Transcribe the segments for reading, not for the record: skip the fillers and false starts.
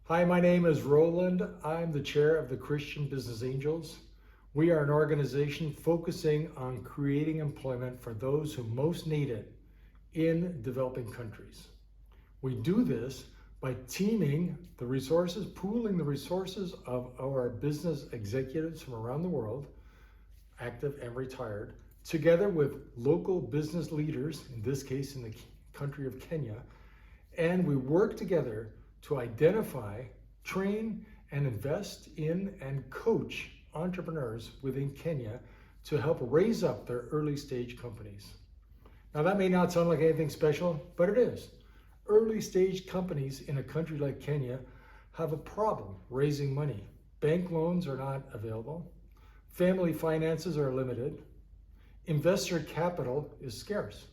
Hi, my name is Roland. I'm the chair of the Christian Business Angels. We are an organization focusing on creating employment for those who most need it in developing countries. We do this by teaming the resources, pooling the resources of our business executives from around the world, active and retired, together with local business leaders, in this case in the country of Kenya, and we work together to identify, train, and invest in and coach entrepreneurs within Kenya to help raise up their early stage companies. Now that may not sound like anything special, but it is. Early stage companies in a country like Kenya have a problem raising money. Bank loans are not available. Family finances are limited. Investor capital is scarce.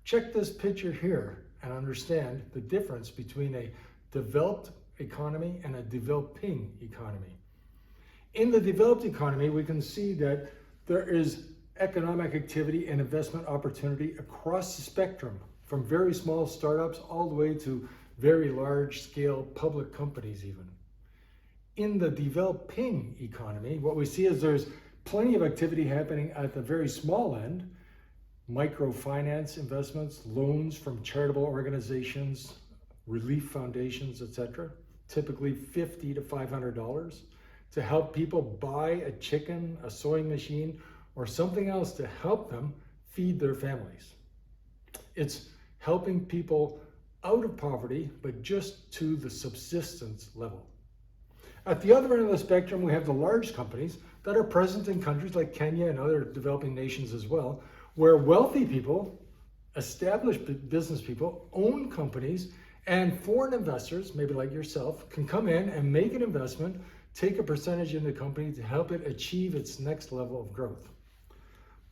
Check this picture here and understand the difference between a developed economy and a developing economy. In the developed economy, we can see that there is economic activity and investment opportunity across the spectrum, from very small startups all the way to very large scale public companies even. In the developing economy, what we see is there's plenty of activity happening at the very small end, microfinance investments, loans from charitable organizations, relief foundations, etc., typically $50 to $500 to help people buy a chicken, a sewing machine, or something else to help them feed their families. It's helping people out of poverty, but just to the subsistence level. At the other end of the spectrum, we have the large companies that are present in countries like Kenya and other developing nations as well, where wealthy people, established business people, own companies, and foreign investors, maybe like yourself, can come in and make an investment, take a percentage in the company to help it achieve its next level of growth.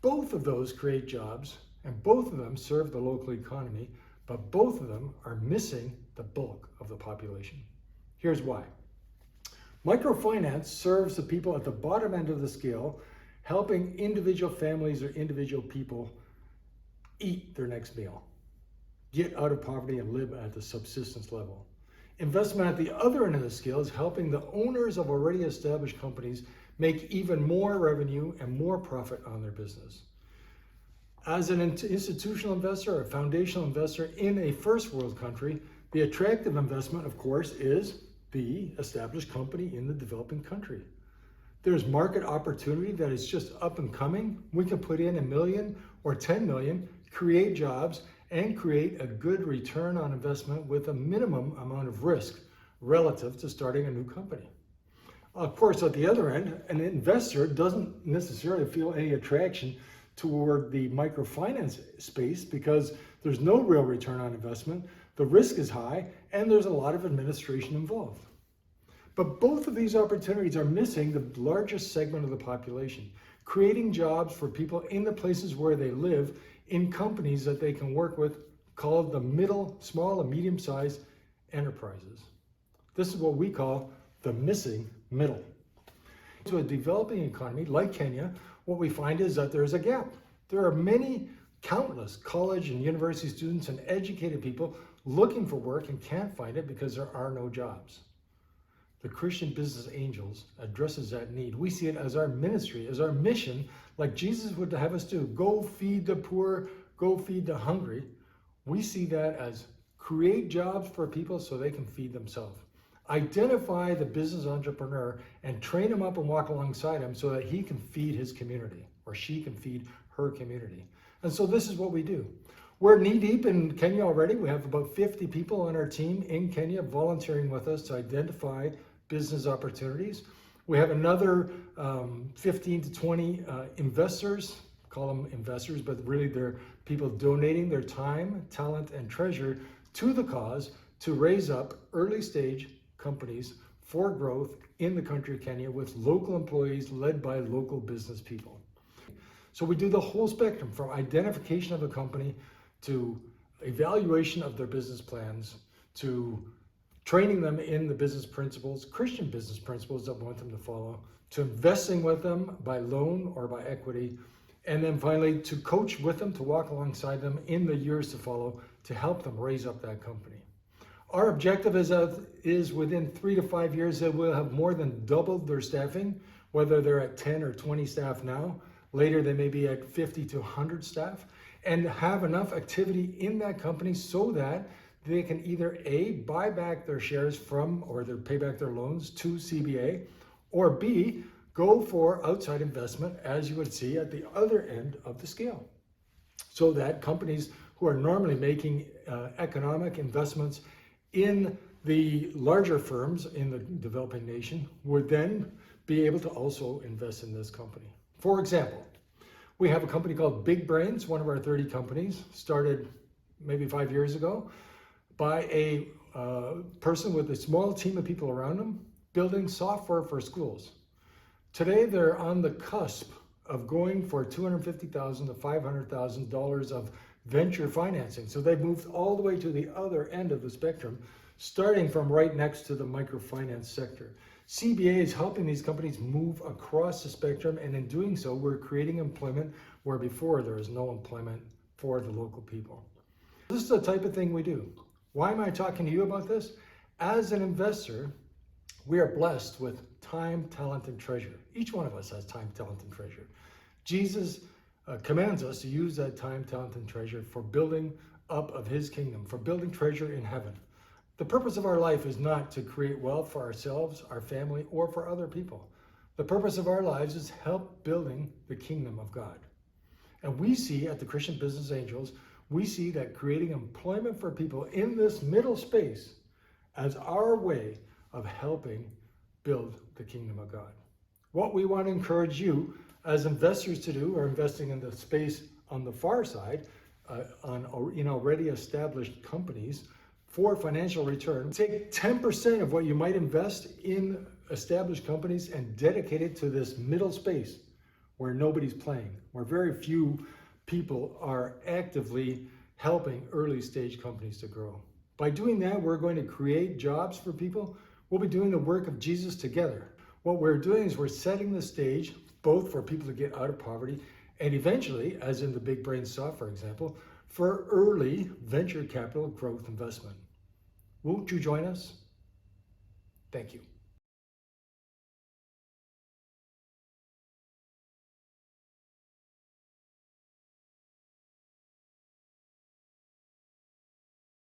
Both of those create jobs, and both of them serve the local economy, but both of them are missing the bulk of the population. Here's why. Microfinance serves the people at the bottom end of the scale, helping individual families or individual people eat their next meal, get out of poverty and live at the subsistence level. Investment at the other end of the scale is helping the owners of already established companies make even more revenue and more profit on their business. As an institutional investor or a foundational investor in a first world country, the attractive investment, of course, is the established company in the developing country. There's market opportunity that is just up and coming. We can put in $1 million or 10 million, create jobs, and create a good return on investment with a minimum amount of risk relative to starting a new company. Of course, at the other end, an investor doesn't necessarily feel any attraction toward the microfinance space because there's no real return on investment, the risk is high, and there's a lot of administration involved. But both of these opportunities are missing the largest segment of the population, creating jobs for people in the places where they live in companies that they can work with called the middle, small and medium-sized enterprises. This is what we call the missing middle. To a developing economy like Kenya, what we find is that there's a gap. There are many, countless college and university students and educated people looking for work and can't find it because there are no jobs. The Christian Business Angels addresses that need. We see it as our ministry, as our mission, like Jesus would have us do. Go feed the poor, go feed the hungry. We see that as create jobs for people so they can feed themselves. Identify the business entrepreneur and train him up and walk alongside him so that he can feed his community or she can feed her community. And so this is what we do. We're knee deep in Kenya already. We have about 50 people on our team in Kenya volunteering with us to identify business opportunities. We have another 15 to 20 investors, call them investors, but really they're people donating their time, talent, and treasure to the cause to raise up early stage companies for growth in the country of Kenya with local employees led by local business people. So we do the whole spectrum from identification of a company to evaluation of their business plans to training them in the business principles, Christian business principles that we want them to follow, to investing with them by loan or by equity, and then finally to coach with them, to walk alongside them in the years to follow to help them raise up that company. Our objective is within 3 to 5 years that we'll have more than doubled their staffing, whether they're at 10 or 20 staff now. Later, they may be at 50 to 100 staff, and have enough activity in that company so that they can either A, buy back their shares from, or they pay back their loans to CBA, or B, go for outside investment, as you would see at the other end of the scale. So that companies who are normally making economic investments in the larger firms in the developing nation would then be able to also invest in this company. For example, we have a company called Big Brains, one of our 30 companies, started maybe 5 years ago by a person with a small team of people around them building software for schools. Today, they're on the cusp of going for $250,000 to $500,000 of venture financing. So they've moved all the way to the other end of the spectrum, starting from right next to the microfinance sector. CBA is helping these companies move across the spectrum, and in doing so, we're creating employment where before there is no employment for the local people. This is the type of thing we do. Why am I talking to you about this? As an investor, we are blessed with time, talent, and treasure. Each one of us has time, talent, and treasure. Jesus commands us to use that time, talent, and treasure for building up of his kingdom, for building treasure in heaven. The purpose of our life is not to create wealth for ourselves, our family, or for other people. The purpose of our lives is help building the kingdom of God. And we see at the Christian Business Angels, we see that creating employment for people in this middle space as our way of helping build the kingdom of God. What we want to encourage you as investors to do, or investing in the space on the far side, in already established companies for financial return, take 10% of what you might invest in established companies and dedicate it to this middle space where nobody's playing, where very few people are actively helping early stage companies to grow. By doing that, we're going to create jobs for people. We'll be doing the work of Jesus together. What we're doing is we're setting the stage both for people to get out of poverty and eventually, as in the Big Brain software example, for early venture capital growth investment. Won't you join us? Thank you.